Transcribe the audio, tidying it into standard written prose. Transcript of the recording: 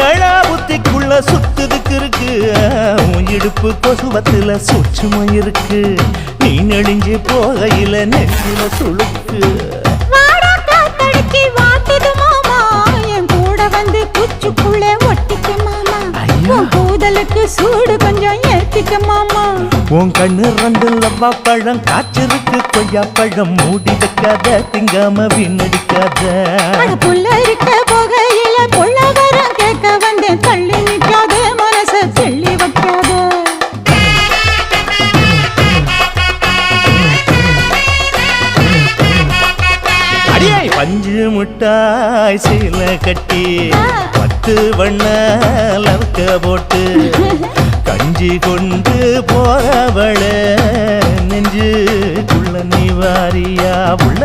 ஏழா புத்திக்குள்ள சுத்துதுக்கு இருக்கு உன் இடுப்பு கொசுவத்துல சூட்சுமம் இருக்கு நீ நெளிஞ்சு போகையில நெஞ்சில சுளுக்கு குச்சுக்குள்ள ஒட்டிக்க மாமா கூதலுக்கு சூடு கொஞ்சம் ஏத்திக்க மாமா உன் கண்ணு ரெண்டு லவ்வா பழம் காய்ச்சிருக்கு கொய்யா பழம் மூடி வைக்காத திங்காம வீணடிக்காத புள்ள இருக்க போகையில புள்ள வரம் கேட்க வந்தேன் தள்ளி நிற்காத மனச தெள்ளி வைக்காத அடியை பஞ்சு முட்டாய் சீல கட்டி 10 வண்ண லவக்க போட்டு கஞ்சி கொண்டு போறவள நெஞ்சுக்குள்ள நீ வாரியா உள்ள